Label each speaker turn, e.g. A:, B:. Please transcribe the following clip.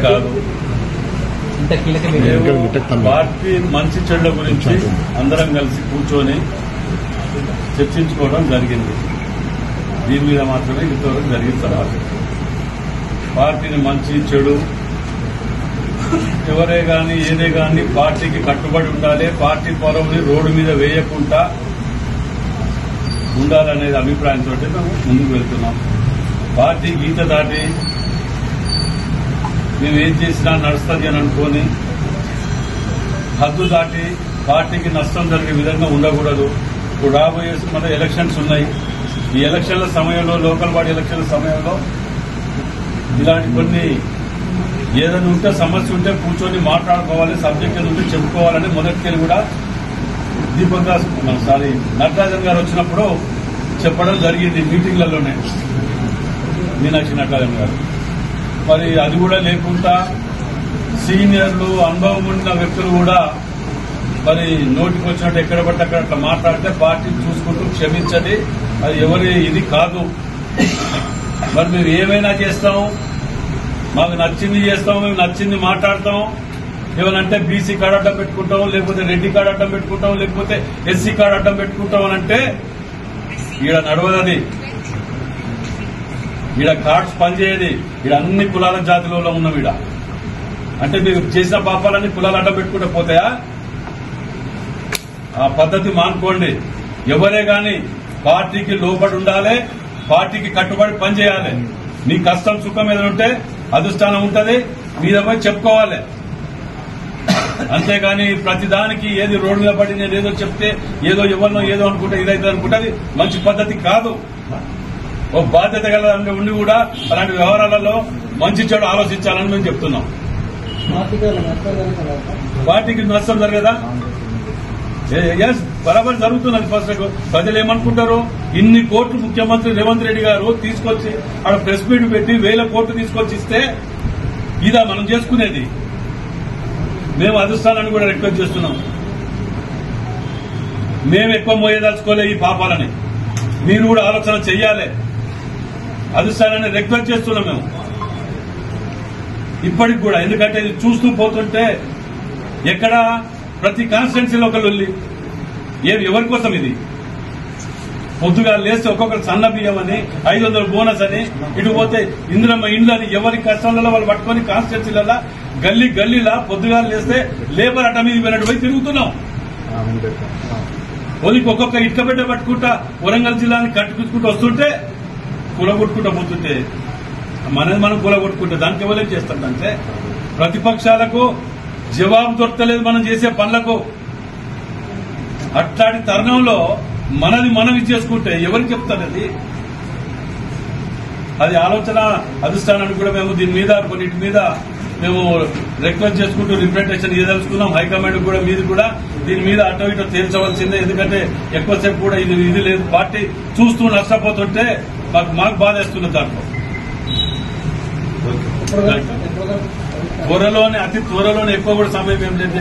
A: కాదు. పార్టీ మంచి చెడ్ల గురించి అందరం కలిసి కూర్చొని చర్చించుకోవడం జరిగింది. దీని మీద మాత్రమే ఇంతవరకు జరిగిన తర్వాత పార్టీని మంచి చెడు ఎవరే గాని ఏదే గాని పార్టీకి కట్టుబడి ఉండాలి, పార్టీ పొరవుని రోడ్డు మీద వేయకుండా ఉండాలనేది అభిప్రాయంతో మేము ముందుకు వెళ్తున్నాం. పార్టీ గీత దాటి మేము ఏం చేసినా నడుస్తుంది అని అనుకోని హద్దు దాటి పార్టీకి నష్టం జరిగే విధంగా ఉండకూడదు. ఇప్పుడు రాబోయే మన ఎలక్షన్స్ ఉన్నాయి. ఈ ఎలక్షన్ల సమయంలో, లోకల్ బాడీ ఎలక్షన్ల సమయంలో ఇలాంటి కొన్ని ఏదైనా ఉంటే సమస్య ఉంటే కూర్చొని మాట్లాడుకోవాలి, సబ్జెక్ట్ ఉంటే చెప్పుకోవాలని మొదటికెళ్ళి కూడా దీపక్ దాస్ నటరాజన్ గారు వచ్చినప్పుడు చెప్పడం జరిగింది మీటింగ్లలోనే, మీనాక్షి నటరాజన్ గారు. మరి అది కూడా లేకుండా సీనియర్లు, అనుభవం ఉన్న వ్యక్తులు కూడా మరి నోటికి వచ్చినట్టు ఎక్కడ పడితే అక్కడ అట్లా మాట్లాడితే పార్టీ చూసుకుంటూ క్షమించండి, అది ఎవరి ఇది కాదు. మరి మేము ఏమైనా చేస్తాం, మాకు నచ్చింది చేస్తాం, మేము నచ్చింది మాట్లాడతాం. ఏమనంటే బీసీ కార్డు అడ్డం పెట్టుకుంటాం, లేకపోతే రెడ్డి కార్డు అడ్డం పెట్టుకుంటాం, లేకపోతే ఎస్సీ కార్డు అడ్డం పెట్టుకుంటాం అని అంటే ఈడ నడవదది. ఈడ కార్డ్స్ పనిచేయది. ఈడ అన్ని కులాల జాతిలో ఉన్నాం. ఈడ అంటే మీరు చేసిన పాపాలన్నీ కులాలు అడ్డం పెట్టుకుంటే పోతాయా? ఆ పద్ధతి మానుకోండి. ఎవరే గాని పార్టీకి లోబడి ఉండాలి, పార్టీకి కట్టుబడి పనిచేయాలి. నీ కష్టం సుఖం ఏదైనా ఉంటే అధిష్టానం ఉంటది, మీద పోయి చెప్పుకోవాలి. అంతేగాని ప్రతిదానికి ఏది రోడ్డు మీద పడి నేను ఏదో చెప్తే ఏదో ఎవరినో ఏదో అనుకుంటే ఇదైతే అనుకుంటే అది మంచి పద్ధతి కాదు. ఓ బాధ్యత గల ఉండి కూడా అలాంటి వ్యవహారాలలో మంచి చెడు ఆలోచించాలని మేము చెప్తున్నాం. పార్టీకి నష్టం జరగదా? ఎస్, బరాబర్ జరుగుతున్నది. ఫస్ట్ ప్రజలు ఏమనుకుంటారు, ఇన్ని కోట్లు ముఖ్యమంత్రి రేవంత్ రెడ్డి గారు తీసుకొచ్చి ఆడ ప్రెస్ మీట్ పెట్టి 1000 కోట్లు తీసుకొచ్చి ఇస్తే ఇదా మనం చేసుకునేది? మేము అధిష్టానాన్ని కూడా రిక్వెస్ట్ చేస్తున్నాం. మేము ఎక్కువ మోయదలుచుకోలే ఈ పాపాలని, మీరు కూడా ఆలోచన చెయ్యాలి. అధిష్టానాన్ని రిక్వెస్ట్ చేస్తున్నాం మేము ఇప్పటికి కూడా. ఎందుకంటే ఇది చూస్తూ పోతుంటే ఎక్కడ ప్రతి కాన్స్టిట్యున్సీలో ఒకళ్ళు ఎవరి కోసం ఇది? పొద్దుగా లేస్తే ఒక్కొక్కరు సన్న బియ్యం అని, 500 బోనస్ అని, ఇటు పోతే ఇందిరమ్మ ఇండ్లు అని, ఎవరి కష్టాలలో వాళ్ళు పట్టుకొని కాన్స్టిట్యున్సీలలో గల్లీ గల్లీలా పొద్దుగా లేస్తే లేబర్ అడ్డ మీద పోయినట్టు పోయి తిరుగుతున్నాం. ఒదికి ఒక్కొక్క ఇటుక బిడ్డ పట్టుకుంటా వరంగల్ జిల్లాని కట్టుకుంటూ వస్తుంటే కూలగొట్టుకుంటూ పోతుంటే మనది మనం కూలగొట్టుకుంటే దానికి ఎవరేం చేస్తారంటే ప్రతిపక్షాలకు జవాబు దొరకలేదు మనం చేసే పనులకు. అట్లాంటి తరుణంలో మనది మనం చేసుకుంటే ఎవరికి చెప్తారు? అది ఆలోచన అధిష్టానానికి కూడా మేము దీని మీద కొన్నిటి మీద మేము రిక్వెస్ట్ చేసుకుంటూ రిప్రజెంటేషన్ ఇవ్వదలుచుకున్నాం. హైకమాండ్ కూడా మీది కూడా దీని మీద అటో ఇటో తేల్చవలసిందే. ఎందుకంటే ఎక్కువసేపు కూడా ఇది లేదు. పార్టీ చూస్తూ నష్టపోతుంటే మాకు బాధేస్తున్నది. దాంట్లో త్వరలోనే, అతి త్వరలోనే, ఎక్కువ కూడా సమయం ఏం లేదు.